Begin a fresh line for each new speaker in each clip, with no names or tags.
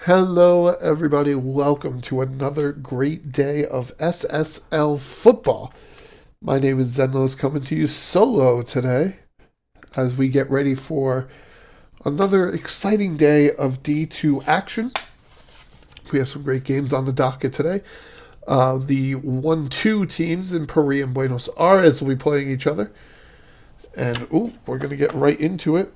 Hello, everybody. Welcome to another great day of SSL football. My name is Xenlos, coming to you solo today as we get ready for another exciting day of D2 action. We have some great games on the docket today. The 1-2 teams in Paris and Buenos Aires will be playing each other. And we're going to get right into it.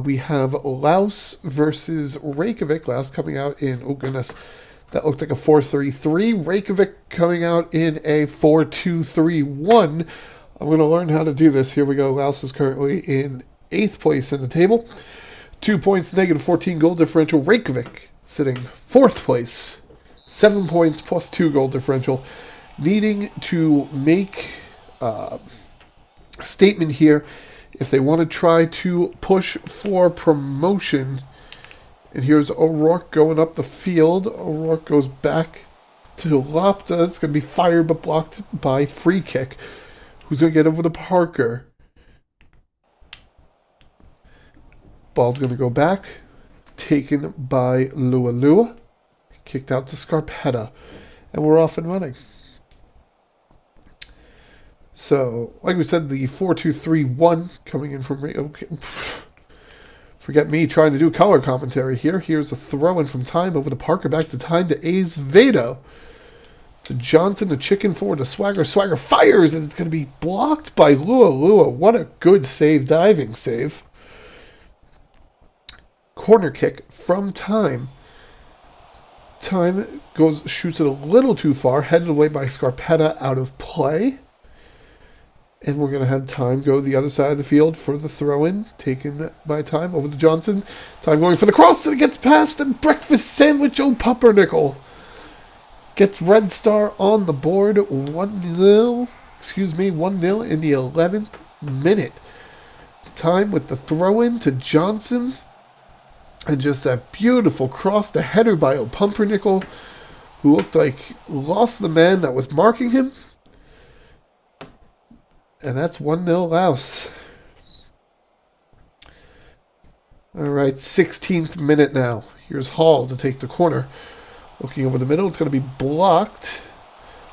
We have Laos versus Reykjavik. Laos coming out in, that looked like a 4-3-3. Reykjavik coming out in a 4-2-3-1. I'm going to learn how to do this. Here we go. Laos is currently in 8th place in the table. 2 points, negative 14 goal differential. Reykjavik sitting 4th place. 7 points plus 2 goal differential. Needing to make a statement here if they want to try to push for promotion. And here's O'Rourke going up the field. O'Rourke goes back to Lapta. It's going to be fired but blocked by free kick. Who's going to get over to Parker? Ball's going to go back. Taken by Lua. Kicked out to Scarpetta. And we're off and running. So, like we said, the 4-2-3-1 coming in from... Okay. Forget me trying to do color commentary here. Here's a throw-in from Time over to Parker. Back to Time to Azevedo. To Johnson, to Chicken forward to Swagger. Swagger fires, and it's going to be blocked by Lua. What a good save, diving save. Corner kick from Time. Time shoots it a little too far. Headed away by Scarpetta, out of play. And we're going to have Time go the other side of the field for the throw-in. Taken by Time over to Johnson. Time going for the cross, and it gets past, and breakfast sandwich, Pumpernickel. Gets Red Star on the board. 1-0 in the 11th minute. Time with the throw-in to Johnson. And just that beautiful cross, the header by Pumpernickel, who looked like lost the man that was marking him. And that's 1-0 Laos. All right, 16th minute now. Here's Hall to take the corner. Looking over the middle, it's going to be blocked.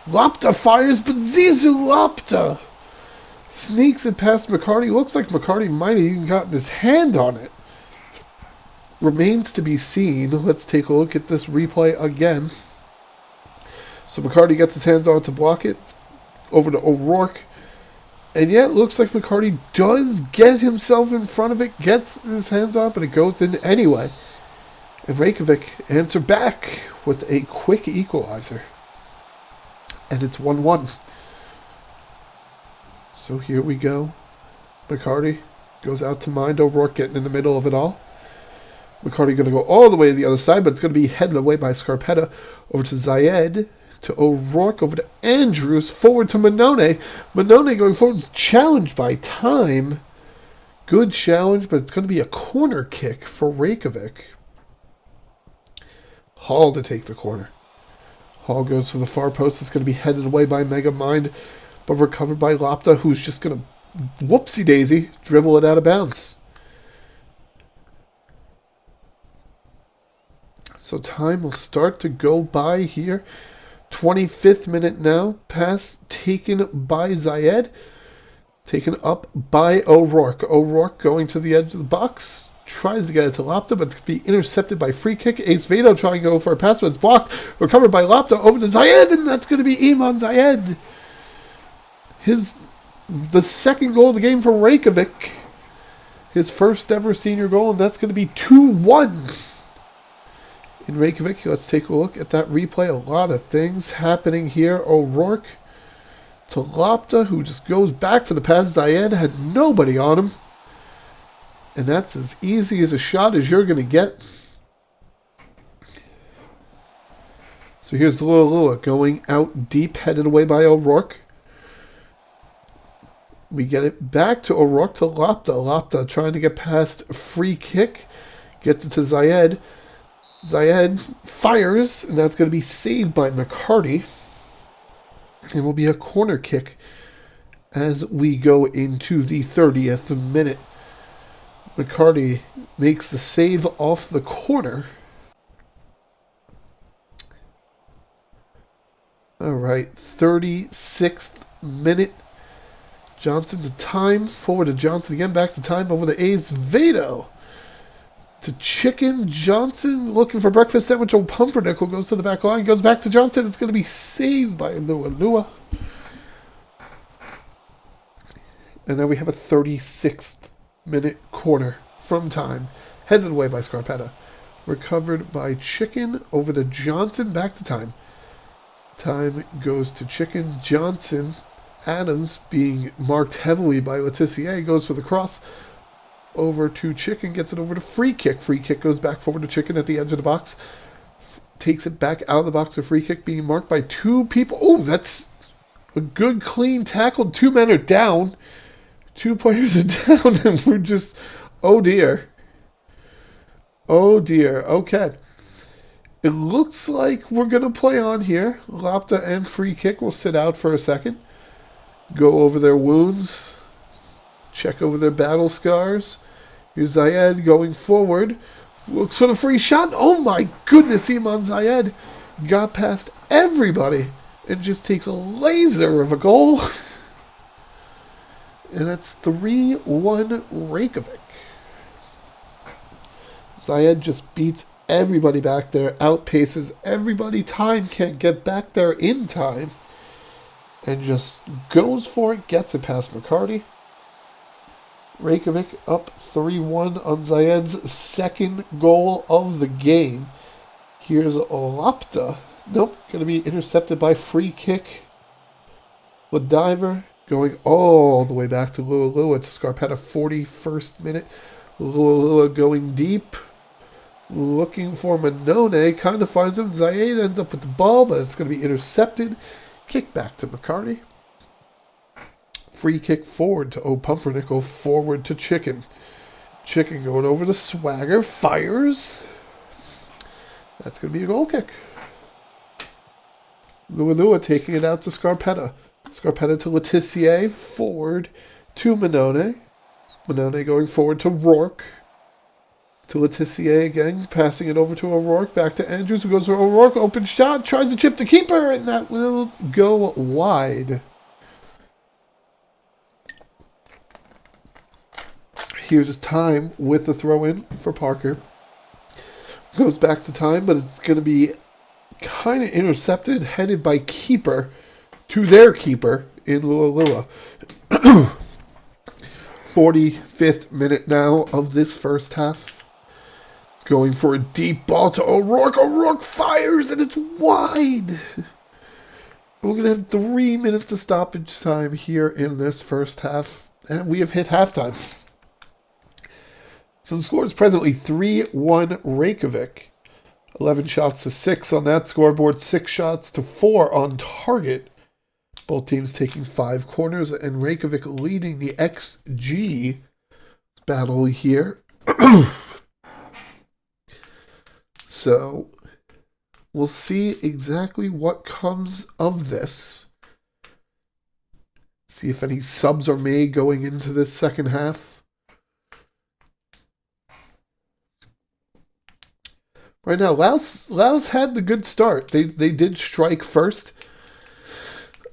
Lapta fires, but Zizou Lapta sneaks it past McCarty. Looks like McCarty might have even gotten his hand on it. Remains to be seen. Let's take a look at this replay again. So McCarty gets his hands on it to block it. It's over to O'Rourke. And yeah, it looks like McCarty does get himself in front of it, gets his hands on it, but it goes in anyway. And Reykjavik answer back with a quick equalizer. And it's 1-1. So here we go. McCarty goes out to mind. O'Rourke getting in the middle of it all. McCarty going to go all the way to the other side, but it's going to be headed away by Scarpetta over to Zayed. To O'Rourke, over to Andrews, forward to Manone. Manone going forward, challenged by Time. Good challenge, but it's going to be a corner kick for Reykjavik. Hall to take the corner. Hall goes for the far post. It's going to be headed away by Megamind, but recovered by Lapta, who's just going to, whoopsie-daisy, dribble it out of bounds. So Time will start to go by here. 25th minute now. Pass taken by Zayed. Taken up by O'Rourke. O'Rourke going to the edge of the box. Tries to get it to Lapta, but it's going to be intercepted by free kick. Azevedo trying to go for a pass, but it's blocked. Recovered by Lapta over to Zayed, and that's going to be Iman Zayed. The second goal of the game for Reykjavik. His first ever senior goal, and that's going to be 2-1. In Reykjavik, let's take a look at that replay. A lot of things happening here. O'Rourke to Lapta, who just goes back for the pass. Zayed had nobody on him. And that's as easy as a shot as you're going to get. So here's Lua going out deep, headed away by O'Rourke. We get it back to O'Rourke to Lapta. Lapta trying to get past free kick. Gets it to Zayed. Zayed fires, and that's going to be saved by McCarty. And will be a corner kick as we go into the 30th minute. McCarty makes the save off the corner. All right, 36th minute. Johnson to time. Forward to Johnson again. Back to time over the A's. Vado to Chicken. Johnson looking for breakfast sandwich. Old Pumpernickel goes to the back line. Goes back to Johnson. It's going to be saved by Lua. And then we have a 36th minute corner from time. Headed away by Scarpetta. Recovered by Chicken over to Johnson. Back to time. Time goes to Chicken. Johnson. Adams being marked heavily by Letitia. Goes for the cross. Over to Chicken. Gets it over to Free Kick. Free Kick goes back forward to Chicken at the edge of the box. Takes it back out of the box. A Free Kick being marked by two people. Oh, that's a good clean tackle. 2 men are down. 2 players are down. And we're just... Oh, dear. Oh, dear. Okay. It looks like we're going to play on here. Lapta and Free Kick will sit out for a second. Go over their wounds. Check over their battle scars. Here's Zayed going forward. Looks for the free shot. Oh my goodness, Iman Zayed got past everybody and just takes a laser of a goal. And that's 3-1 Reykjavik. Zayed just beats everybody back there, outpaces everybody. Time can't get back there in time. And just goes for it, gets it past McCarty. Reykjavik up 3-1 on Zayed's second goal of the game. Here's Lapta. Nope, going to be intercepted by Free Kick. Ladiver going all the way back to Lua to Scarpetta, 41st minute. Lua going deep. Looking for Manone. Kind of finds him. Zayed ends up with the ball, but it's going to be intercepted. Kick back to McCarty. Free kick forward to Pumpernickel. Forward to Chicken. Chicken going over to Swagger. Fires. That's going to be a goal kick. Lua taking it out to Scarpetta. Scarpetta to Letitia. Forward to Manone. Manone going forward to Rourke. To Letitia again. Passing it over to O'Rourke. Back to Andrews, who goes for O'Rourke. Open shot. Tries to chip to keeper. And that will go wide. Here's time with the throw-in for Parker. Goes back to time, but it's going to be kind of intercepted. Headed by keeper to their keeper in Lua. 45th minute now of this first half. Going for a deep ball to O'Rourke. O'Rourke fires, and it's wide. We're going to have 3 minutes of stoppage time here in this first half. And we have hit halftime. So the score is presently 3-1 Reykjavik. 11 shots to 6 on that scoreboard. 6 shots to 4 on target. Both teams taking 5 corners. And Reykjavik leading the XG battle here. So, we'll see exactly what comes of this. See if any subs are made going into this second half. Right now, Laos had the good start. They did strike first.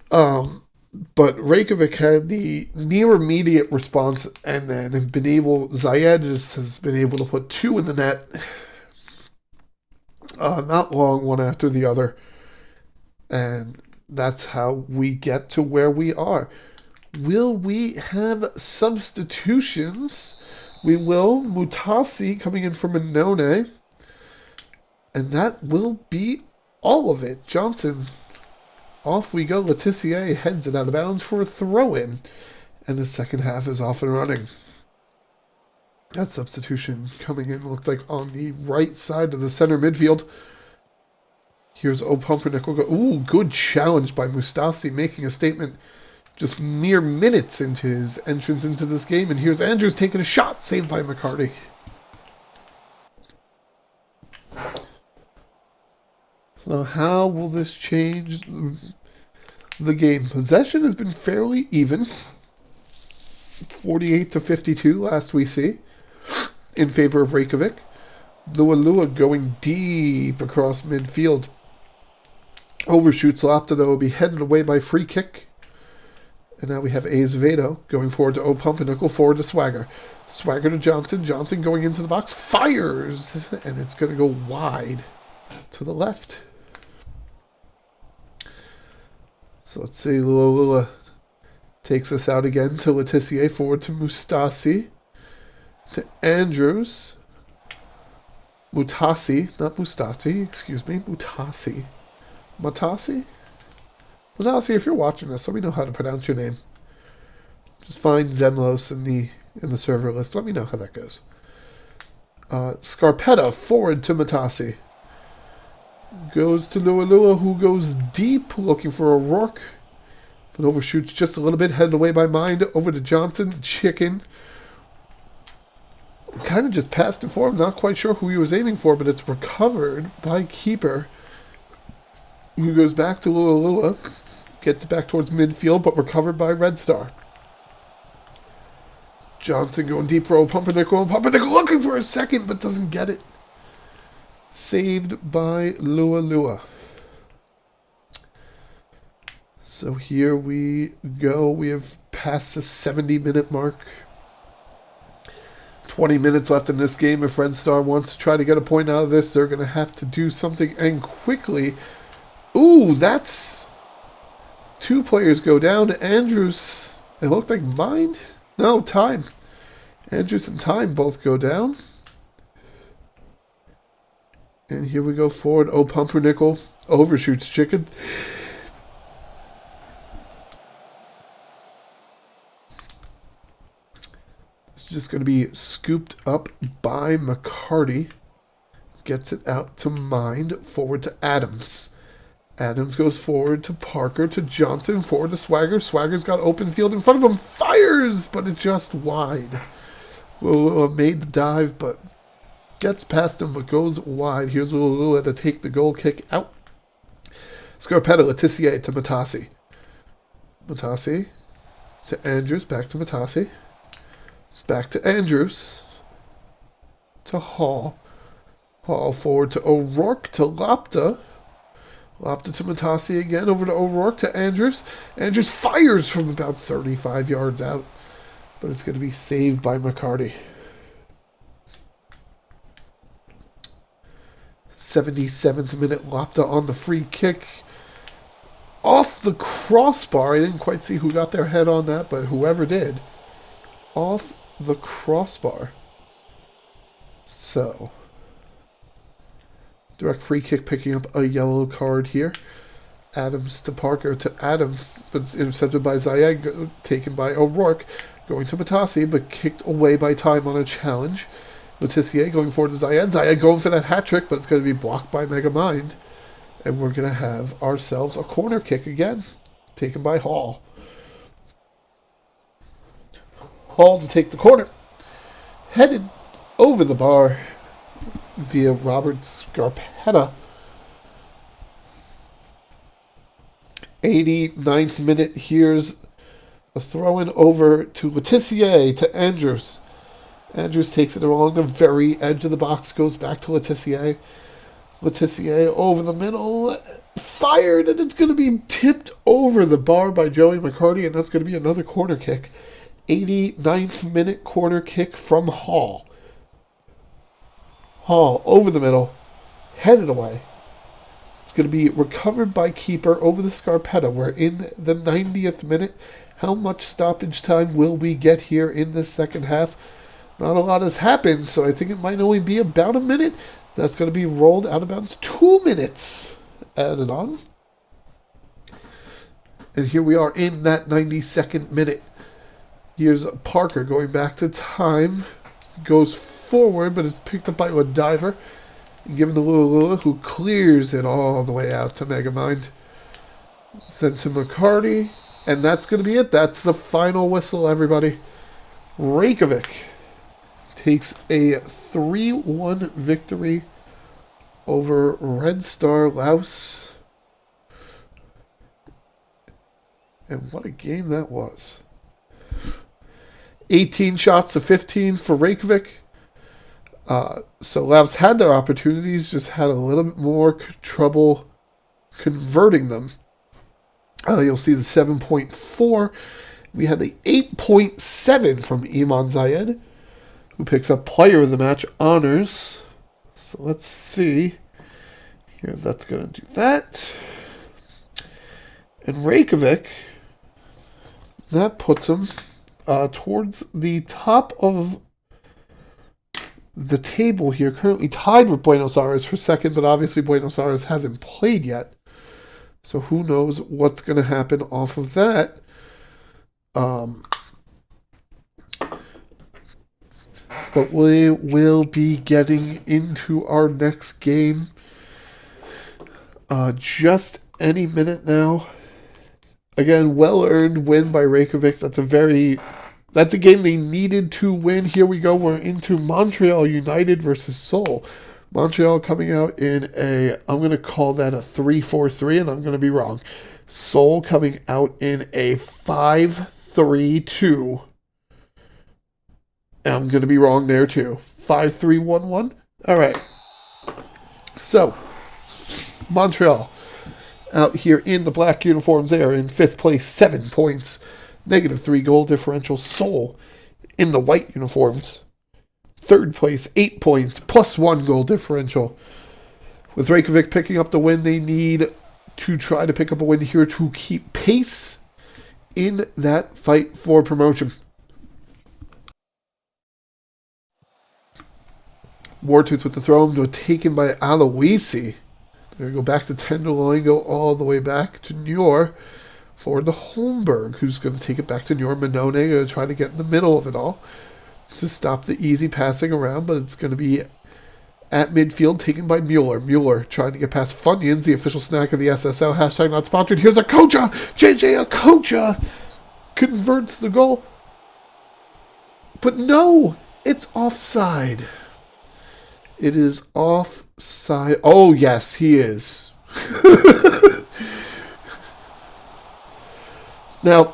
But Reykjavik had the near immediate response, and then have been able, Zayed has been able to put 2 in the net. Not long, one after the other. And that's how we get to where we are. Will we have substitutions? We will. Mutasi coming in from Manone. And that will be all of it. Johnson, off we go. Letitia heads it out of bounds for a throw-in. And the second half is off and running. That substitution coming in looked like on the right side of the center midfield. Here's Pumpernickel. Ooh, good challenge by Mustasi, making a statement just mere minutes into his entrance into this game. And here's Andrews taking a shot, saved by McCarty. So how will this change the game? Possession has been fairly even. 48-52 last we see. In favor of Reykjavik. Lua going deep across midfield. Overshoots Lopta, though, will be headed away by free kick. And now we have Azevedo going forward to Pumpernickel, forward to Swagger. Swagger to Johnson. Johnson going into the box. Fires! And it's going to go wide to the left. So let's see. Lula takes us out again to Letitia, forward to Mustasi. To Andrews. Mutasi, not Mustasi, excuse me. Mutasi. Matasi? Mutasi, if you're watching this, let me know how to pronounce your name. Just find Xenlos in the server list. Let me know how that goes. Scarpetta, forward to Matasi. Goes to Lua, who goes deep, looking for O'Rourke. But overshoots just a little bit, headed away by Mind. Over to Johnson, Chicken. Kind of just passed it for him. Not quite sure who he was aiming for, but it's recovered by Keeper, who goes back to Lua. Gets it back towards midfield, but recovered by Red Star. Johnson going deep for Pumpernickel. Pumpernickel looking for a second, but doesn't get it. Saved by Lua. So here we go. We have passed the 70-minute mark. 20 minutes left in this game. If Red Star wants to try to get a point out of this, they're going to have to do something, and quickly. Ooh, that's... 2 players go down. Andrews, it looked like Mind? No, Time. Andrews and Time both go down. And here we go forward. Pumpernickel overshoots Chicken. Just going to be scooped up by McCarty. Gets it out to Mind. Forward to Adams. Adams goes forward to Parker, to Johnson. Forward to Swagger. Swagger's got open field in front of him. Fires! But it's just wide. Lula made the dive, but gets past him, but goes wide. Here's Lula to take the goal kick out. Scarpetta, Letitia to Matasi. Matasi to Andrews. Back to Matasi. Back to Andrews. To Hall. Hall forward to O'Rourke, to Lopta. Lopta to Matasi again. Over to O'Rourke, to Andrews. Andrews fires from about 35 yards out. But it's going to be saved by McCarty. 77th minute, Lopta on the free kick. Off the crossbar. I didn't quite see who got their head on that, but whoever did. Off the crossbar. So, direct free kick, picking up a yellow card here. Adams to Parker, to Adams, but intercepted by Zayed, taken by O'Rourke, going to Matasi, but kicked away by Time on a challenge. Letitia going forward to Zayed. Zayed going for that hat trick, but it's going to be blocked by Megamind. And we're going to have ourselves a corner kick again, taken by Hall. Hall to take the corner. Headed over the bar via Robert Scarpetta. 89th minute. Here's a throw-in over to Letitia, to Andrews. Andrews takes it along the very edge of the box. Goes back to Letitia. Letitia over the middle. Fired, and it's going to be tipped over the bar by Joey McCarty, and that's going to be another corner kick. 89th minute corner kick from Hall. Hall over the middle. Headed away. It's going to be recovered by Keeper over the Scarpetta. We're in the 90th minute. How much stoppage time will we get here in this second half? Not a lot has happened, so I think it might only be about a minute. That's going to be rolled out of bounds. 2 minutes added on. And here we are in that 92nd minute. Here's Parker going back to Time. Goes forward, but it's picked up by a diver. Given to Lula, who clears it all the way out to Megamind. Sent to McCarty. And that's going to be it. That's the final whistle, everybody. Reykjavik takes a 3-1 victory over Red Star Laos. And what a game that was. 18 shots to 15 for Reykjavik. So Laos had their opportunities, just had a little bit more trouble converting them. You'll see the 7.4. We had the 8.7 from Iman Zayed, who picks up Player of the Match honors. So let's see. Here, that's going to do that. And Reykjavik, that puts him towards the top of the table here, currently tied with Buenos Aires for second, but obviously Buenos Aires hasn't played yet. So who knows what's going to happen off of that. But we will be getting into our next game just any minute now. Again, well-earned win by Reykjavik. That's a game they needed to win. Here we go. We're into Montreal United versus Seoul. Montreal coming out in I'm going to call that a 3-4-3, and I'm going to be wrong. Seoul coming out in a 5-3-2. And I'm going to be wrong there too. 5-3-1-1. All right. So, Montreal out here in the black uniforms. They are in 5th place, 7 points. -3 goal differential. Seoul in the white uniforms, 3rd place, 8 points, +1 goal differential. With Reykjavik picking up the win, they need to try to pick up a win here to keep pace in that fight for promotion. Wartooth with the throw, taken by Aloisi. They're going to go back to Tenderloin, go all the way back to Nior for the Holmberg, who's going to take it back to Nior. Manone going to try to get in the middle of it all to stop the easy passing around, but it's going to be at midfield, taken by Mueller. Mueller trying to get past Funyuns, the official snack of the SSL. Hashtag not sponsored. Here's Akocha. JJ Akocha converts the goal. But no, it's offside. It is offside. Oh, yes, he is. Now,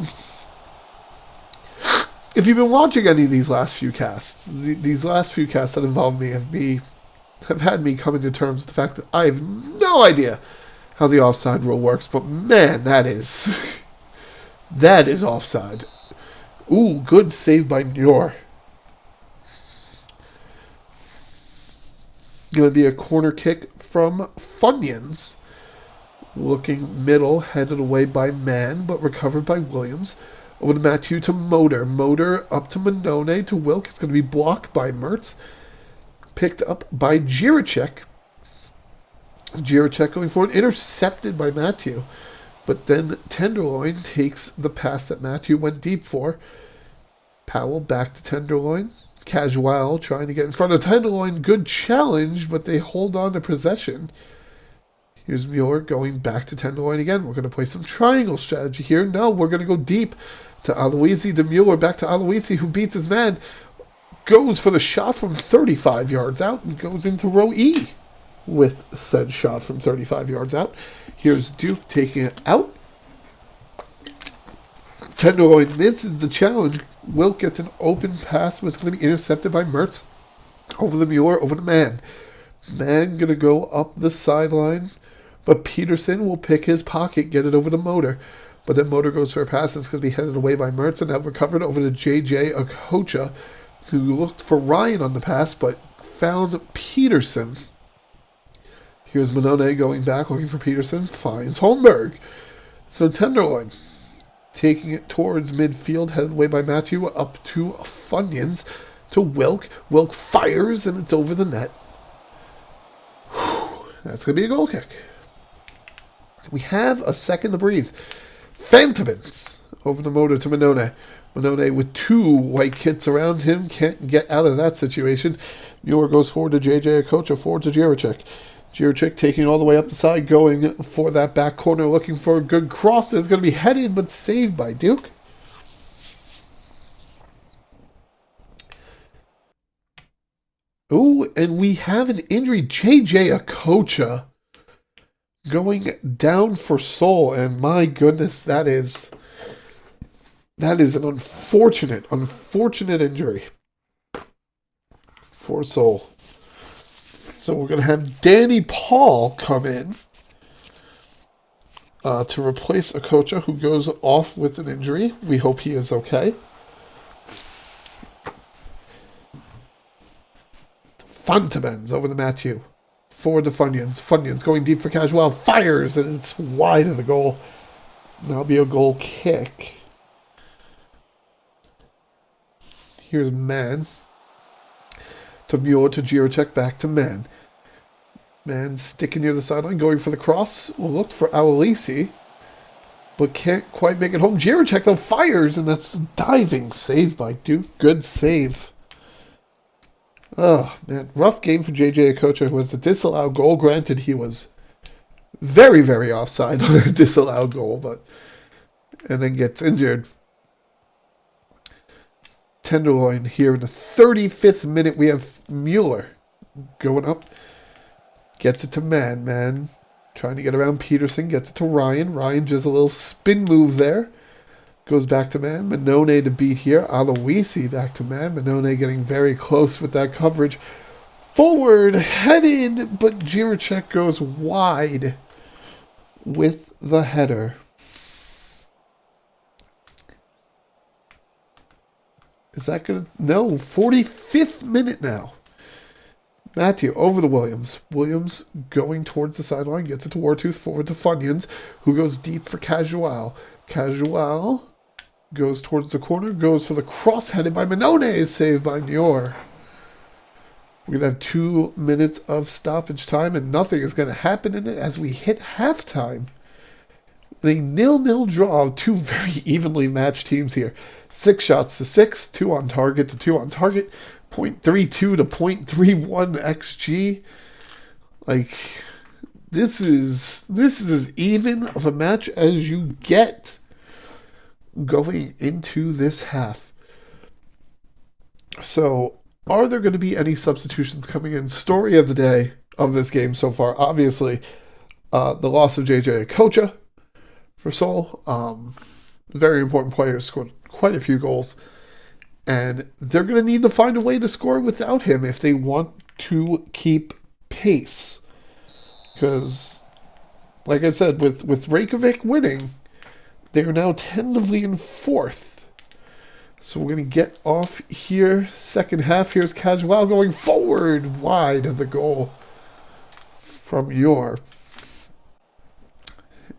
if you've been watching any of these last few casts, these last few casts that involve me have had me coming to terms with the fact that I have no idea how the offside rule works, but man, that is offside. Ooh, good save by Nior. Going to be a corner kick from Funyuns. Looking middle, headed away by Mann, but recovered by Williams. Over to Matthew to Motor. Motor up to Manone to Wilk. It's going to be blocked by Mertz. Picked up by Jiricek. Jiricek going forward. Intercepted by Matthew. But then Tenderloin takes the pass that Matthew went deep for. Powell back to Tenderloin. Casual trying to get in front of Tenderloin. Good challenge, but they hold on to possession. Here's Mueller going back to Tenderloin again. We're going to play some triangle strategy here. No, we're going to go deep to Aloisi, to Mueller, back to Aloisi, who beats his man. Goes for the shot from 35 yards out and goes into row E with said shot from 35 yards out. Here's Duke taking it out. Tenderloin misses the challenge. Wilk gets an open pass, but it's going to be intercepted by Mertz. Over the Mueller, over the Mann. Mann going to go up the sideline, but Peterson will pick his pocket, get it over to Motor. But then Motor goes for a pass, and it's going to be headed away by Mertz, and now recovered over to JJ Akocha, who looked for Ryan on the pass, but found Peterson. Here's Manone going back, looking for Peterson, finds Holmberg. So Tenderloin taking it towards midfield, headed away by Matthew, up to Funyuns, to Wilk. Wilk fires, and it's over the net. Whew, that's going to be a goal kick. We have a second to breathe. Phantomins over the Motor to Manone. Manone with two white kits around him, can't get out of that situation. Mueller goes forward to JJ Akocha, forward to Jiricek. Jiricek taking all the way up the side, going for that back corner, looking for a good cross. It's going to be headed, but saved by Duke. Ooh, and we have an injury. JJ Akocha going down for Seoul, and my goodness, that is an unfortunate injury for Seoul. So we're going to have Danny Paul come in to replace Okocha, who goes off with an injury. We hope he is okay. Fantabens over the Matthew. Forward to Funyuns. Funyuns going deep for Casual. Fires, and it's wide of the goal. That'll be a goal kick. Here's Man. To Muir, to Girocek, back to Man. Man sticking near the sideline, going for the cross. Looked for Alisi, but can't quite make it home. Girocek, though, fires, and that's diving save by Duke. Good save. Oh, man. Rough game for JJ Okocha, who has the disallowed goal. Granted, he was very, very offside on a disallowed goal, and then gets injured. Tenderloin here in the 35th minute. We have Mueller going up. Gets it to Man. Man trying to get around Peterson. Gets it to Ryan. Ryan just a little spin move there. Goes back to Man. Manone to beat here. Aloisi back to Man. Manone getting very close with that coverage. Forward headed, but Girocek goes wide with the header. Is that going to... No, 45th minute now. Matthew over to Williams. Williams going towards the sideline. Gets it to Wartooth. Forward to Funyuns, who goes deep for Casual. Casual goes towards the corner. Goes for the cross headed by Manone. Saved by Nior. We're going to have 2 minutes of stoppage time, and nothing is going to happen in it as we hit halftime. A 0-0 draw of two very evenly matched teams here. 6 shots to 6, 2 on target to 2 on target, 0.32 to 0.31 XG. Like, this is as even of a match as you get going into this half. So, are there going to be any substitutions coming in? Story of the day of this game so far, obviously, the loss of JJ Okocha for Seoul. Very important players, scored quite a few goals. And they're going to need to find a way to score without him if they want to keep pace. Because, like I said, with Reykjavik winning, they are now tentatively in 4th. So we're going to get off here. Second half, here's Casual going forward wide of the goal from Yor.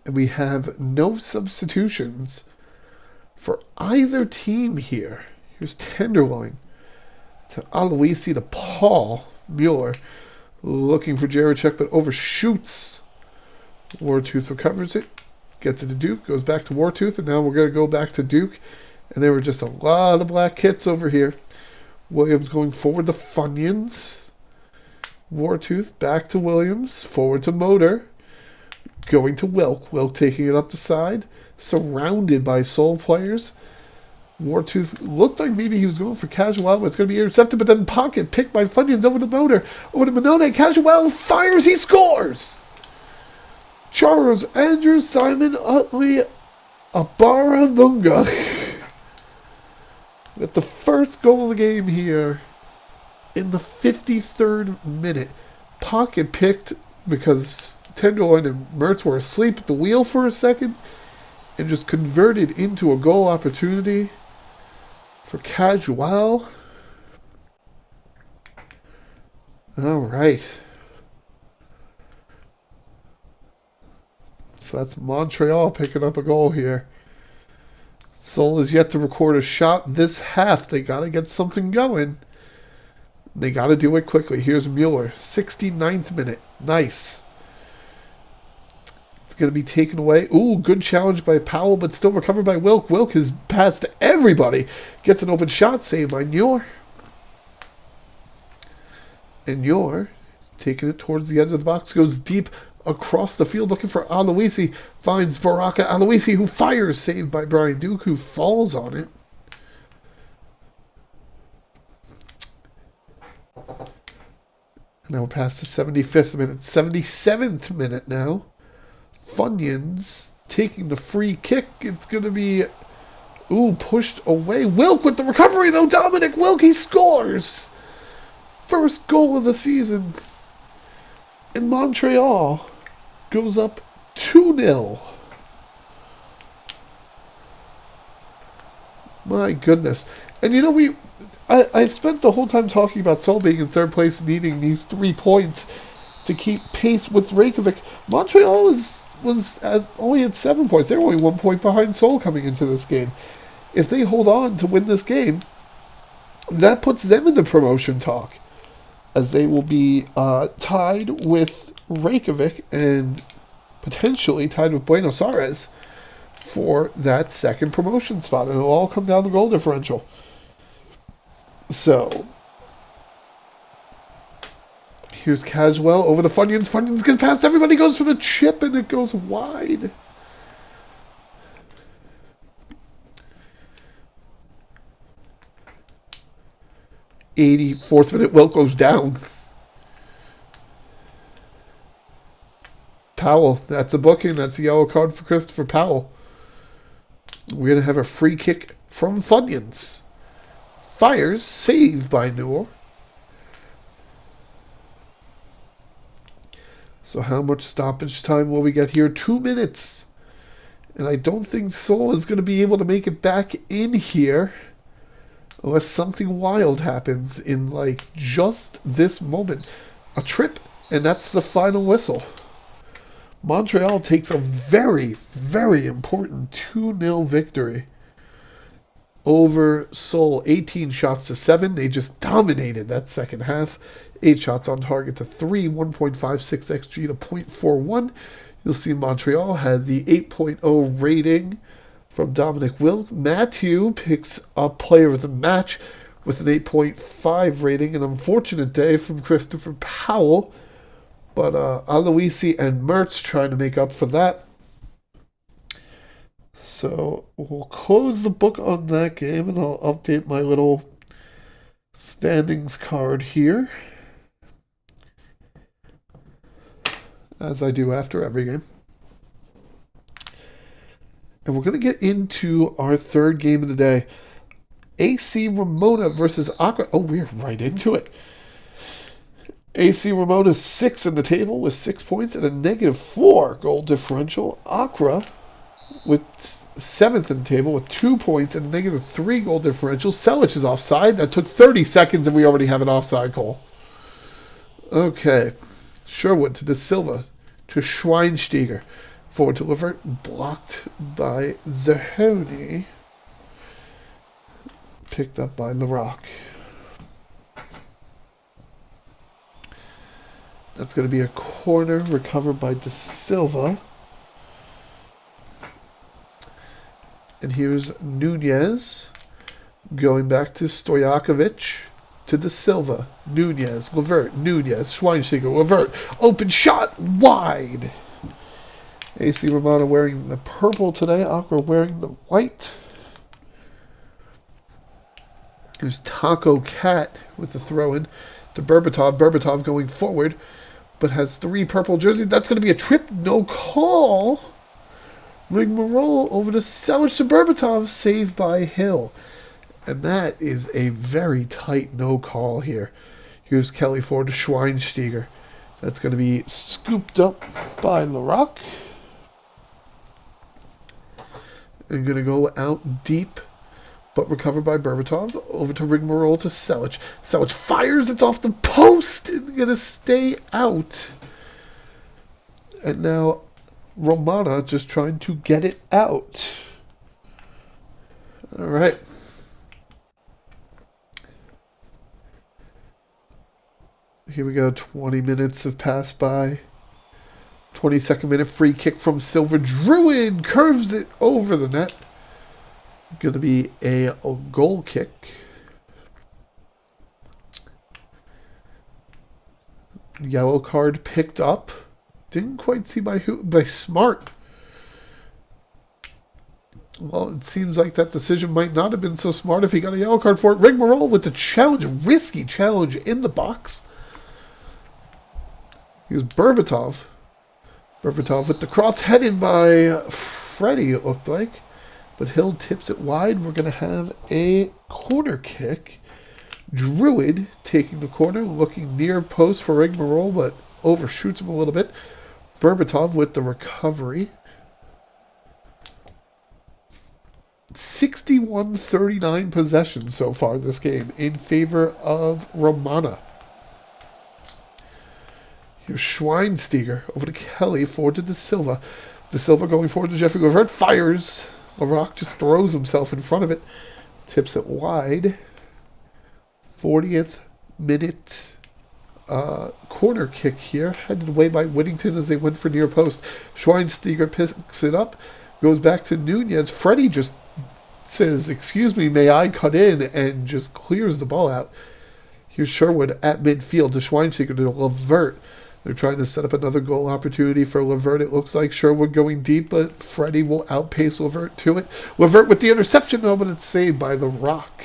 And we have no substitutions for either team here. Here's Tenderloin to Aloisi to Paul. Mueller looking for Girocek, but overshoots. Wartooth recovers it. Gets it to Duke. Goes back to Wartooth. And now we're going to go back to Duke. And there were just a lot of black kits over here. Williams going forward to Funyuns. Wartooth back to Williams. Forward to Motor. Going to Wilk. Wilk taking it up the side. Surrounded by Seoul players. Wartooth looked like maybe he was going for Casual, but it's going to be intercepted, but then pocket picked by Funyuns over to Motor. Over to Manone. Casual fires. He scores! Charles, Andrew, Simon, Utley, Abara, Lunga. With the first goal of the game here in the 53rd minute. Pocket picked because Tenderloin and Mertz were asleep at the wheel for a second and just converted into a goal opportunity for Casual. All right. So that's Montreal picking up a goal here. Seoul is yet to record a shot this half. They got to get something going. They got to do it quickly. Here's Mueller. 69th minute. Nice. It's going to be taken away. Ooh, good challenge by Powell, but still recovered by Wilk. Wilk has passed everybody. Gets an open shot saved by Nior. And Nior, taking it towards the edge of the box, goes deep across the field looking for Aloisi. Finds Baraka Aloisi, who fires, saved by Brian Duke, who falls on it. And now we're past the 75th minute. 77th minute now. Funyuns taking the free kick. It's going to be... Ooh, pushed away. Wilk with the recovery, though. Dominic Wilk, he scores! First goal of the season. And Montreal goes up 2-0. My goodness. And you know, I spent the whole time talking about Seoul being in third place, needing these 3 points to keep pace with Reykjavik. Montreal was only at 7 points. They were only 1 point behind Seoul coming into this game. If they hold on to win this game, that puts them in the promotion talk, as they will be tied with Reykjavik and potentially tied with Buenos Aires for that second promotion spot. And it'll all come down to goal differential. So, here's Caswell over the Funyuns. Funyuns gets past everybody, goes for the chip, and it goes wide. '84th minute, Wilt goes down. Powell, that's a booking. That's a yellow card for Christopher Powell. We're going to have a free kick from Funyuns. Fires, saved by Newell. So how much stoppage time will we get here? 2 minutes. And I don't think Seoul is going to be able to make it back in here unless something wild happens in, like, just this moment. A trip, and that's the final whistle. Montreal takes a very, very important 2-0 victory over Seoul. 18 shots to 7. They just dominated that second half. 8 shots on target to 3. 1.56 XG to 0.41. You'll see Montreal had the 8.0 rating from Dominic Wilk. Matthew picks up player of the match with an 8.5 rating. An unfortunate day from Christopher Powell. But Aloisi and Mertz trying to make up for that. So we'll close the book on that game, and I'll update my little standings card here, as I do after every game. And we're going to get into our third game of the day. AC Romana versus Accra. Oh, we're right into it. AC Romana 6 in the table with 6 points and a -4 goal differential. Accra with 7th in the table with 2 points and a -3 goal differential. Selic is offside. That took 30 seconds and we already have an offside call. Okay. Sherwood to De Silva to Schweinsteiger. Forward to Levert. Blocked by Zahoni. Picked up by Laroc. That's going to be a corner recovered by De Silva. And here's Nunez going back to Stojakovic to De Silva. Nunez, Levert, Nunez, Schweinsteiger, Levert. Open shot, wide. AC Romana wearing the purple today. Accra wearing the white. There's Taco Cat with the throw-in to Berbatov. Berbatov going forward, but has 3 purple jerseys. That's going to be a trip, no call. Rigmarole over to Selic to Berbatov, saved by Hill. And that is a very tight no call here. Here's Kelly forward to Schweinsteiger. That's going to be scooped up by Laroc. And going to go out deep, but recovered by Berbatov. Over to Rigmarole to Selic. Selic fires. It's off the post. It's going to stay out. And now Romana just trying to get it out. All right. Here we go. 20 minutes have passed by. 22nd minute free kick from Silver. Druid curves it over the net. Going to be a goal kick. Yellow card picked up. Didn't quite see by who. By Smart. Well, it seems like that decision might not have been so smart if he got a yellow card for it. Rigmarole with the challenge. Risky challenge in the box. Here's Berbatov. Berbatov with the cross headed by Freddie, it looked like. But Hill tips it wide. We're going to have a corner kick. Druid taking the corner, looking near post for Rigmarole, but overshoots him a little bit. Berbatov with the recovery. 51-39 possession so far this game in favor of Romana. Here's Schweinsteiger over to Kelly, forward to De Silva. De Silva going forward to Jeffrey Levert, fires. LaRock just throws himself in front of it, tips it wide. 40th minute corner kick here, headed away by Whittington as they went for near post. Schweinsteiger picks it up, goes back to Nunez. Freddie just says, "Excuse me, may I cut in?" and just clears the ball out. Here's Sherwood at midfield to Schweinsteiger to Levert. They're trying to set up another goal opportunity for Levert. It looks like Sherwood going deep, but Freddie will outpace Levert to it. Levert with the interception, though, but it's saved by the Rock.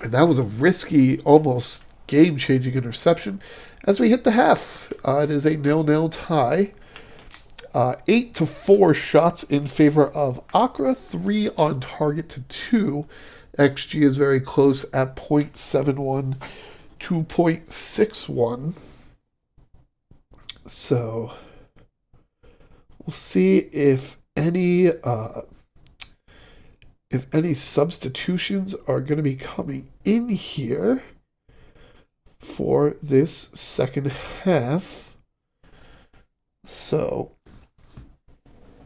And that was a risky, almost game-changing interception. As we hit the half, it is a 0-0 tie. 8-4 shots in favor of Accra, 3 on target to 2. XG is very close at 0.71. 2.61. So we'll see if any substitutions are going to be coming in here for this second half. So,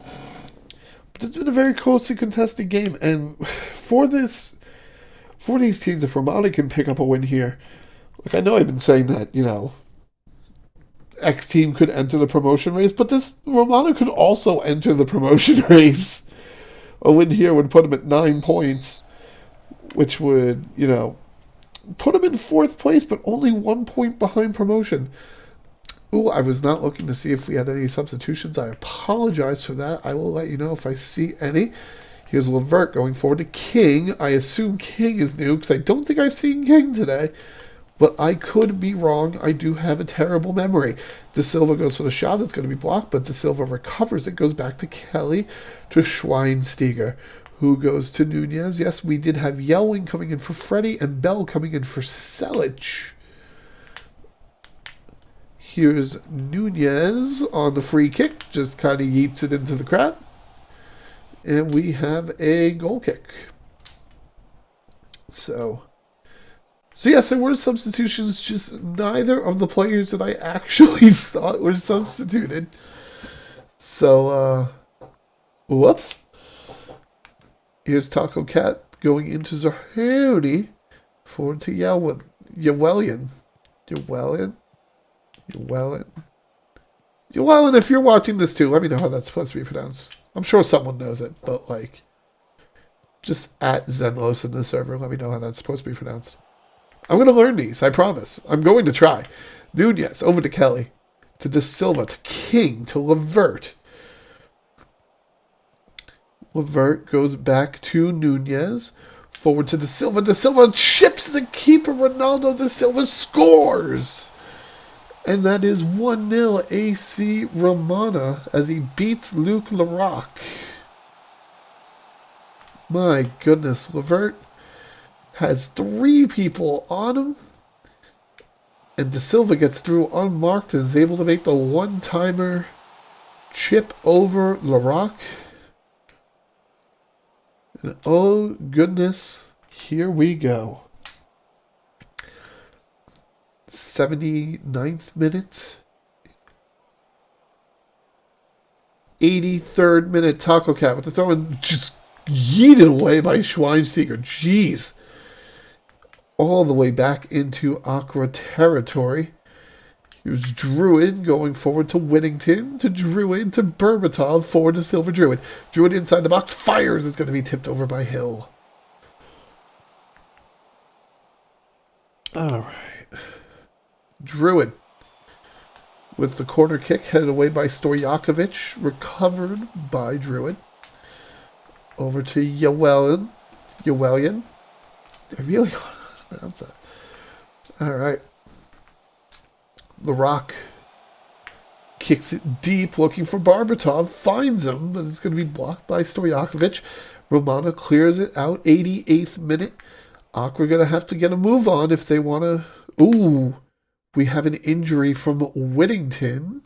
but it's been a very closely contested game, and for these teams, if Romana can pick up a win here. Like, I know I've been saying that, X team could enter the promotion race, but this Romana could also enter the promotion race. A win here would put them at 9 points, which would, put them in 4th place, but only 1 point behind promotion. Ooh, I was not looking to see if we had any substitutions. I apologize for that. I will let you know if I see any. Here's Levert going forward to King. I assume King is new, because I don't think I've seen King today. But I could be wrong. I do have a terrible memory. De Silva goes for the shot. It's going to be blocked, but De Silva recovers. It goes back to Kelly, to Schweinsteiger, who goes to Nunez. Yes, we did have Yelwing coming in for Freddie and Bell coming in for Selic. Here's Nunez on the free kick. Just kind of yeets it into the crowd. And we have a goal kick. So yes, there were substitutions, just neither of the players that I actually thought were substituted. So, whoops. Here's Taco Cat going into Zahoni, forward to Llewellyn. If you're watching this too, let me know how that's supposed to be pronounced. I'm sure someone knows it, but just at Xenlos in the server, let me know how that's supposed to be pronounced. I'm going to learn these, I promise. I'm going to try. Nunez, over to Kelly. To De Silva, to King, to Levert. Levert goes back to Nunez. Forward to De Silva. De Silva chips the keeper. Ronaldo De Silva scores. And that is 1-0 AC Romana as he beats Luke Larocque. My goodness, Levert has 3 people on him, and De Silva gets through unmarked and is able to make the one-timer chip over Larocque. And oh goodness, here we go. 79th minute. 83rd minute, Taco Cat with the throw and just yeeted away by Schweinsteiger. Jeez. All the way back into Accra territory. Here's Druid going forward to Whittington, to Druid, to Berbatov, forward to Silver Druid. Druid inside the box, fires. It's going to be tipped over by Hill. All right. Druid with the corner kick, headed away by Stojakovic, recovered by Druid. Over to Llewellyn. I really want to pronounce that. All right. The Rock kicks it deep, looking for Berbatov, finds him, but it's going to be blocked by Stojakovic. Romana clears it out, 88th minute. Accra going to have to get a move on if they want to. Ooh, we have an injury from Whittington.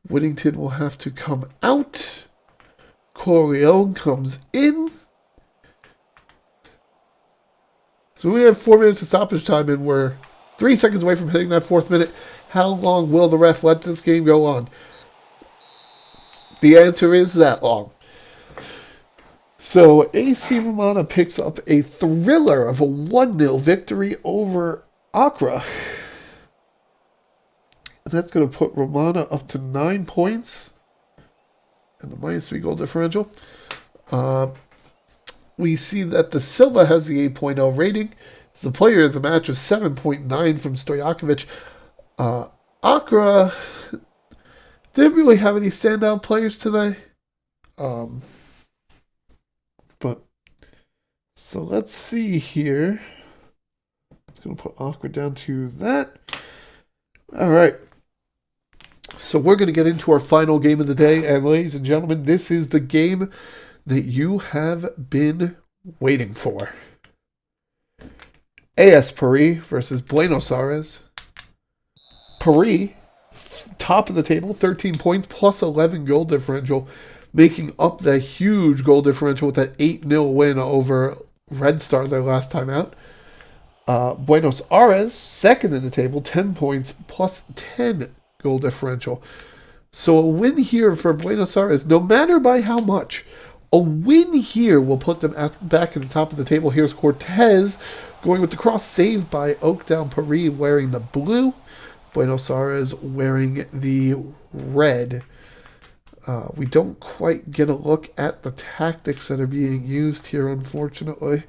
Whittington will have to come out. Corleone comes in. So we have 4 minutes of stoppage time, and we're 3 seconds away from hitting that 4th minute. How long will the ref let this game go on? The answer is that long. So AC Romana picks up a thriller of a 1-0 victory over Accra. And that's going to put Romana up to 9 points and the -3 goal differential. We see that the Silva has the 8.0 rating. So the player of the match was 7.9 from Stojakovic. Accra didn't really have any standout players today. But so let's see here. It's going to put Accra down to that. All right. So we're going to get into our final game of the day. And ladies and gentlemen, this is the game that you have been waiting for. AS Paris versus Buenos Aires. Paris, top of the table, 13 points plus 11 goal differential, making up that huge goal differential with that 8-0 win over Red Star their last time out. Buenos Aires, second in the table, 10 points plus 10 goal differential. So a win here for Buenos Aires, no matter by how much, a win here will put them back at the top of the table. Here's Cortez going with the cross, saved by Oakdown Paris wearing the blue. Buenos Aires wearing the red. We don't quite get a look at the tactics that are being used here, unfortunately.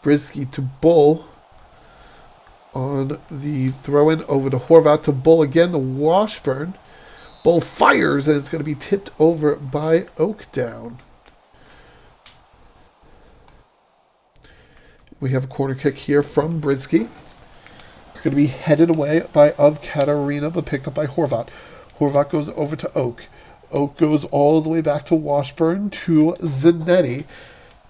Brisky to Bull on the throw-in over to Horvat to Bull again, the Washburn. Bull fires, and it's going to be tipped over by Oakdown. We have a corner kick here from Brisky. It's going to be headed away by Of Katarina, but picked up by Horvat. Horvat goes over to Oak. Oak goes all the way back to Washburn to Zanetti.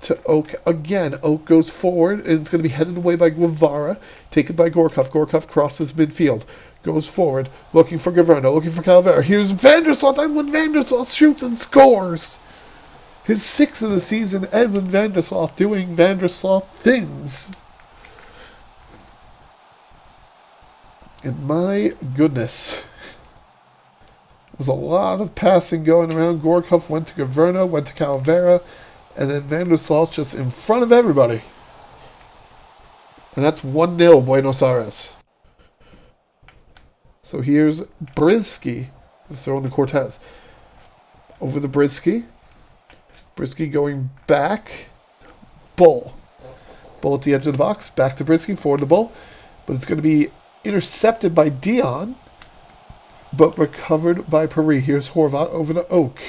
To Oak again. Oak goes forward, and it's going to be headed away by Guevara. Taken by Gorkov. Gorkov crosses midfield. Goes forward, looking for Governo, looking for Calavera. Here's Vandersloot. Edwin Vandersloot shoots and scores. His 6th of the season, Edwin Vandersloot doing Vandersloot things. And my goodness. There was a lot of passing going around. Gorkov went to Governo, went to Calavera, and then Vandersloot just in front of everybody. And that's 1-0 Buenos Aires. So here's Brisky throwing to Cortez. Over the Brisky. Brisky going back. Bull. Bull at the edge of the box. Back to Brisky. Forward to Bull. But it's going to be intercepted by Dion. But recovered by Paris. Here's Horvat over to Oak.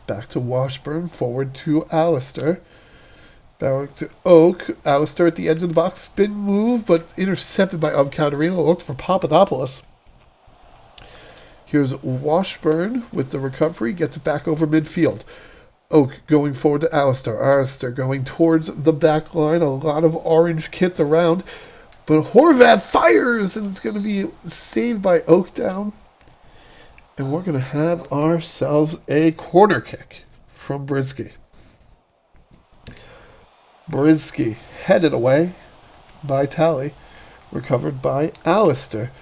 Back to Washburn. Forward to Alistair. Back to Oak. Alistair at the edge of the box. Spin move, but intercepted by Of Katarina. Looked for Papadopoulos. Here's Washburn with the recovery. Gets it back over midfield. Oak going forward to Alistair. Alistair going towards the back line. A lot of orange kits around. But Horvat fires, and it's going to be saved by Oakdown. And we're going to have ourselves a corner kick from Brisky. Brisky headed away by Tally. Recovered by Alistair.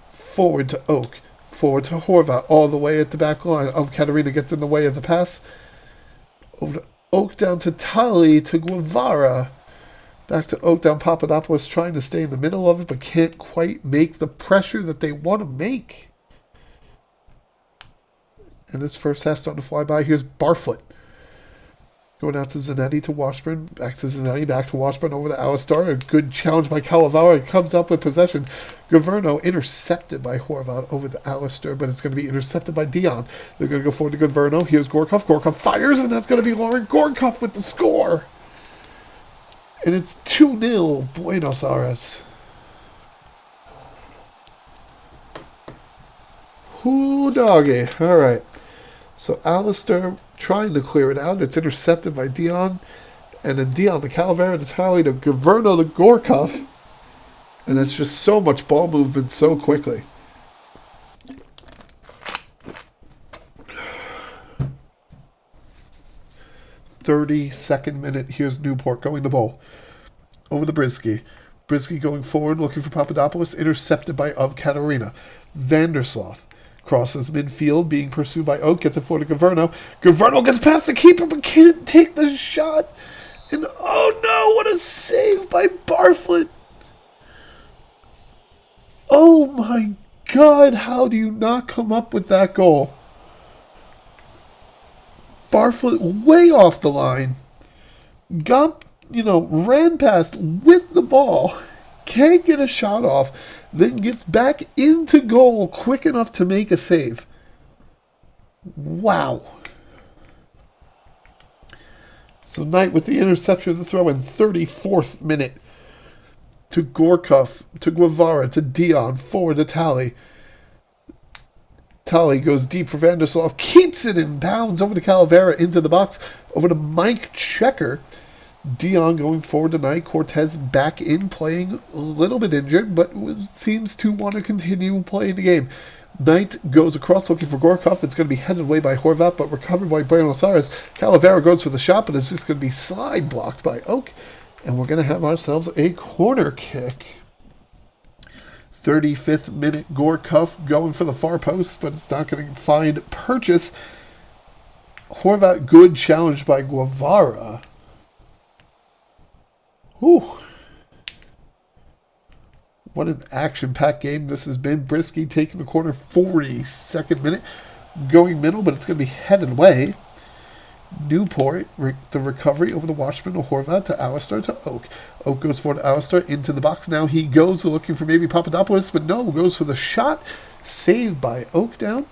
Forward to Oak. Forward to Horvat. All the way at the back line. Of Katarina gets in the way of the pass. Over to Oak down to Tally to Guevara. Back to Oak down. Papadopoulos trying to stay in the middle of it, but can't quite make the pressure that they want to make. And this first half starting to fly by. Here's Barfoot. Going out to Zanetti to Washburn. Back to Zanetti. Back to Washburn over to Alistar. A good challenge by Calavera. Comes up with possession. Governo intercepted by Horvat over to Alistair, but it's going to be intercepted by Dion. They're going to go forward to Governo. Here's Gorkov. Gorkov fires, and that's going to be Lauren Gorkov with the score. And it's 2-0 Buenos Aires. Whoo doggy. All right. So Alistair trying to clear it out. It's intercepted by Dion. And then Dion, the Calavera, the Tally, to Governo, the Gorkov. And it's just so much ball movement so quickly. .32 minute. Here's Newport going to bowl. Over to Brisky. Brisky going forward, looking for Papadopoulos. Intercepted by Of Katarina. Vandersloth crosses midfield, being pursued by Oak. Gets it forward to Governo. Governo gets past the keeper, but can't take the shot. And oh no, what a save by Barfoot. Oh my God, how do you not come up with that goal? Barfoot way off the line. Got, ran past with the ball. Can't get a shot off. Then gets back into goal quick enough to make a save. Wow. So Knight with the interception of the throw in 34th minute. To Gorkov, to Guevara, to Dion, forward to Talley. Talley goes deep for Vandersloth, keeps it in bounds over to Calavera, into the box, over to Mike Checker. Dion going forward tonight. Cortez back in, playing a little bit injured, but seems to want to continue playing the game. Knight goes across looking for Gorkov. It's going to be headed away by Horvat, but recovered by Buenos Aires. Calavera goes for the shot, but it's just going to be slide blocked by Oak. And we're going to have ourselves a corner kick. 35th minute, Gorkov going for the far post, but it's not going to find purchase. Horvat, good challenge by Guevara. Whew. What an action-packed game this has been. Brisky taking the corner, 42nd minute. Going middle, but it's going to be headed away. Newport, the recovery over the Watchman to Horvat, to Alistair, to Oak. Oak goes forward to Alistair, into the box. Now he goes looking for maybe Papadopoulos, but no, goes for the shot. Saved by Oak down.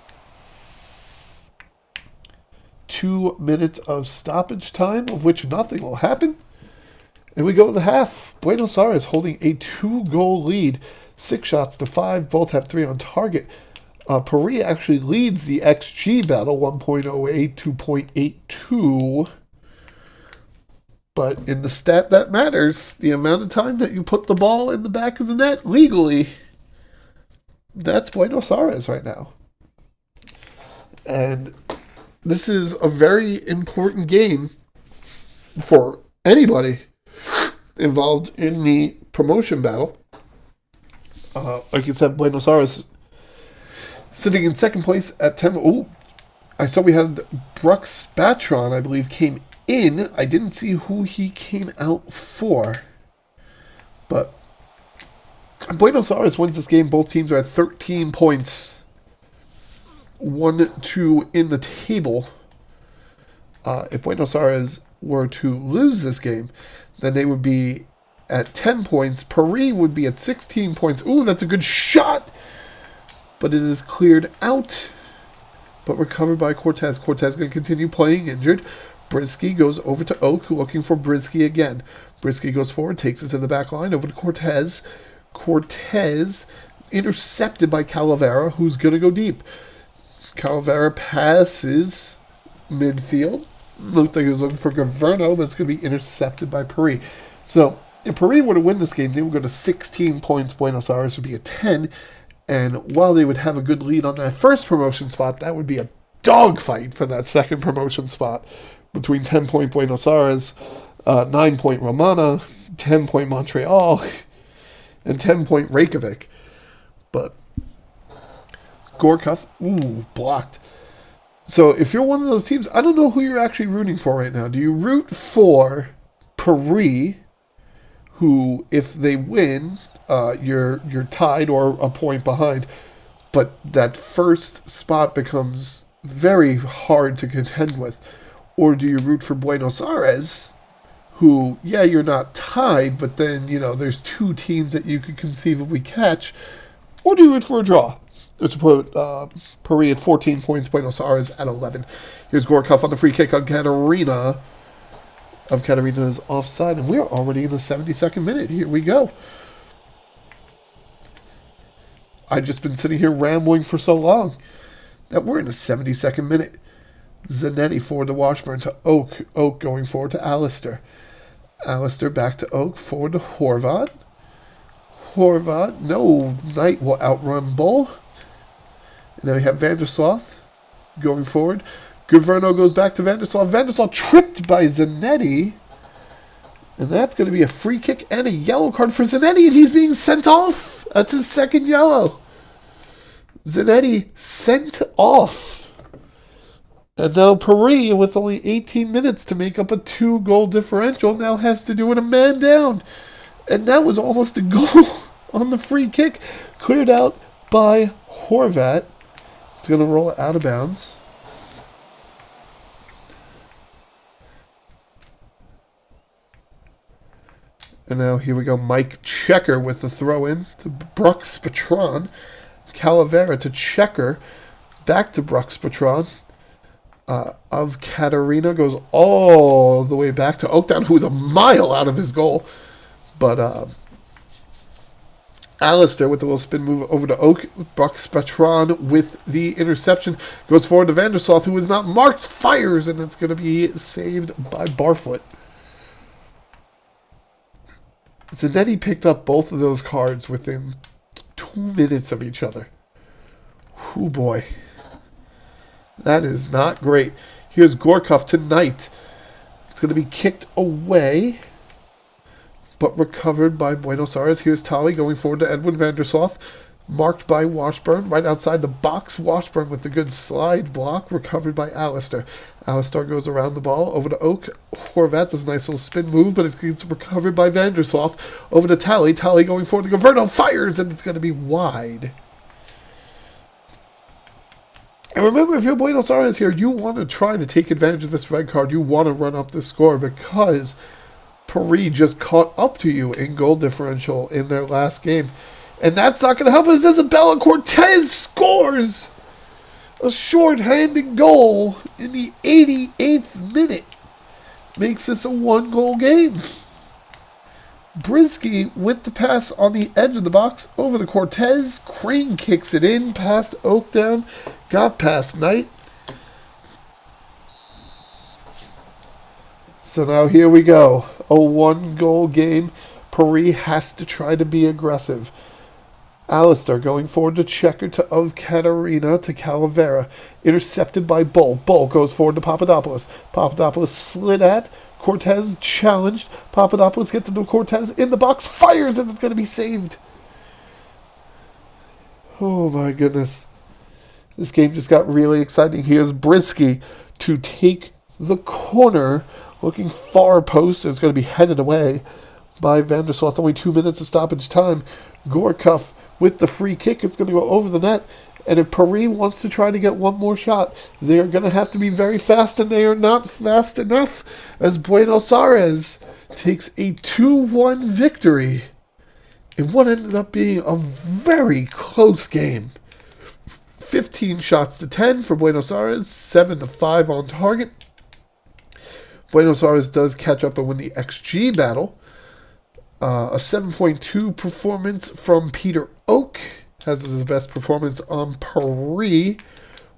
2 minutes of stoppage time, of which nothing will happen. And we go to the half. Buenos Aires holding a 2-goal lead. 6 shots to 5. Both have 3 on target. Paris actually leads the XG battle, 1.08 to 0.82. But in the stat that matters, the amount of time that you put the ball in the back of the net legally, that's Buenos Aires right now. And this is a very important game for anybody involved in the promotion battle. Like you said, Buenos Aires sitting in second place at 10. Oh, I saw we had Brooks Spatron, I believe, came in. I didn't see who he came out for. But Buenos Aires wins this game. Both teams are at 13 points. 1-2 in the table. If Buenos Aires were to lose this game, then they would be at 10 points. Paris would be at 16 points. Ooh, that's a good shot! But it is cleared out. But recovered by Cortez. Cortez going to continue playing injured. Brisky goes over to Oak, looking for Brisky again. Brisky goes forward, takes it to the back line, over to Cortez. Cortez intercepted by Calavera, who's going to go deep. Calavera passes midfield. Looked like he was looking for Governo, but it's going to be intercepted by Paris. So if Paris were to win this game, they would go to 16 points. Buenos Aires would be at 10. And while they would have a good lead on that first promotion spot, that would be a dogfight for that second promotion spot between 10-point Buenos Aires, 9-point Romana, 10-point Montreal, and 10-point Reykjavik. But Gorkov, blocked. So if you're one of those teams, I don't know who you're actually rooting for right now. Do you root for Paris, who, if they win, you're tied or a point behind, but that first spot becomes very hard to contend with? Or do you root for Buenos Aires, who, yeah, you're not tied, but then, there's 2 teams that you could conceivably catch? Or do you root for a draw, which put Paris at 14 points, Buenos Aires at 11. Here's Gorkov on the free kick on Katarina. Of Katarina is offside, and we're already in the 72nd minute. Here we go. I've just been sitting here rambling for so long that we're in the 72nd minute. Zanetti forward to Washburn to Oak. Oak going forward to Alistair. Alistair back to Oak, forward to Horvat. Horvat. No, Knight will outrun Bull. And then we have Vandersloth going forward. Governo goes back to Vandersloth. Vandersloth tripped by Zanetti. And that's going to be a free kick and a yellow card for Zanetti. And he's being sent off. That's his second yellow. Zanetti sent off. And now Paris, with only 18 minutes to make up a 2-goal differential, now has to do it a man down. And that was almost a goal on the free kick. Cleared out by Horvat. It's going to roll out of bounds. And now here we go. Mike Checker with the throw-in to Brooks Patron. Calavera to Checker. Back to Brooks Patron. Of Katarina goes all the way back to Oakdown, who is a mile out of his goal. But Alistair with the little spin move over to Oak. Brooks Patron with the interception. Goes forward to Vandersloth, who is not marked. Fires, and it's going to be saved by Barfoot. Zanetti picked up both of those cards within 2 minutes of each other. Oh boy. That is not great. Here's Gorkov tonight. It's going to be kicked away, but recovered by Buenos Aires. Here's Tolly going forward to Edwin Vandersloth. Marked by Washburn. Right outside the box. Washburn with the good slide block. Recovered by Alistair. Alistair goes around the ball. Over to Oak. Horvat does a nice little spin move, but it gets recovered by Vandersloth. Over to Tally. Tally going forward to Governo. Fires, and it's going to be wide. And remember, if you're Buenos Aires here, you want to try to take advantage of this red card. You want to run up the score because Paris just caught up to you in goal differential in their last game. And that's not going to help us. Isabella Cortez scores a short-handed goal in the 88th minute. Makes this a 1-goal game. Brisky with the pass on the edge of the box over the Cortez. Crane kicks it in past Oakdown. Got past Knight. So now here we go. A 1-goal game. Paris has to try to be aggressive. Alistair going forward to Checker to of Katarina to Calavera. Intercepted by Bull. Bull goes forward to Papadopoulos. Papadopoulos slid at. Cortez challenged. Papadopoulos gets into Cortez in the box. Fires, and it's going to be saved. Oh my goodness. This game just got really exciting. Here's Brisky to take the corner. Looking far post. It's going to be headed away by Vandersloth. Only 2 minutes of stoppage time. Gorkov with the free kick. It's going to go over the net. And if Paris wants to try to get one more shot, they're going to have to be very fast, and they are not fast enough as Buenos Aires takes a 2-1 victory in what ended up being a very close game. 15 shots to 10 for Buenos Aires, 7-5 on target. Buenos Aires does catch up and win the XG battle. A 7.2 performance from Peter Oak has his best performance on Paris.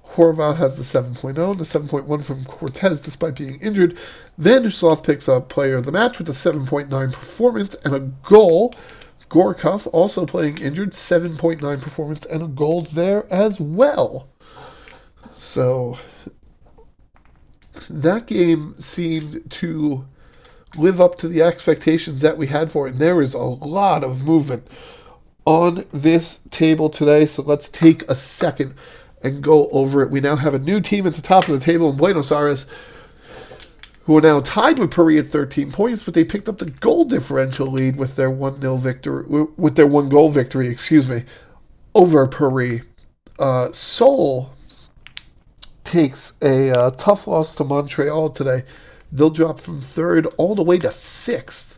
Horvat has the 7.0, the 7.1 from Cortez despite being injured. Vandersloth picks up player of the match with a 7.9 performance and a goal. Gorkov also playing injured, 7.9 performance and a goal there as well. So that game seemed to live up to the expectations that we had for it. And there is a lot of movement on this table today, so let's take a second and go over it. We now have a new team at the top of the table in Buenos Aires, who are now tied with Paris at 13 points, but they picked up the goal differential lead with their 1-0 victory, with their 1-goal victory, over Paris. Seoul takes a tough loss to Montreal today. They'll drop from 3rd all the way to 6th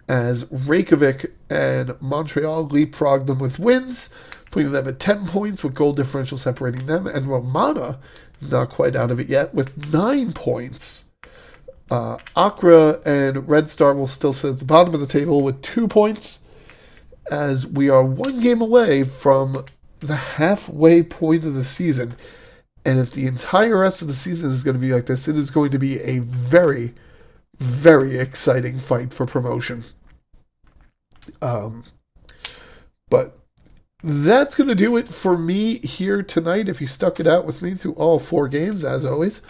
as Reykjavik and Montreal leapfrog them with wins, putting them at 10 points with goal differential separating them. And Romana is not quite out of it yet with 9 points. Accra and Red Star will still sit at the bottom of the table with 2 points, as we are 1 game away from the halfway point of the season. And if the entire rest of the season is going to be like this, it is going to be a very, very exciting fight for promotion. But that's going to do it for me here tonight. If you stuck it out with me through all 4 games, as always,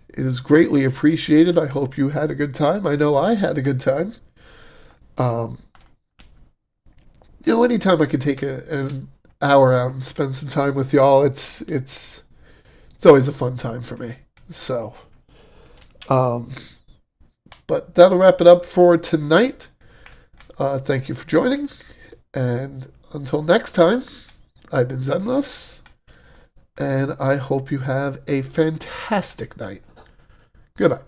it is greatly appreciated. I hope you had a good time. I know I had a good time. Anytime I can take an hour out and spend some time with y'all, it's always a fun time for me. So, but that'll wrap it up for tonight. Thank you for joining, and until next time, I've been Xenlos, and I hope you have a fantastic night. Goodbye.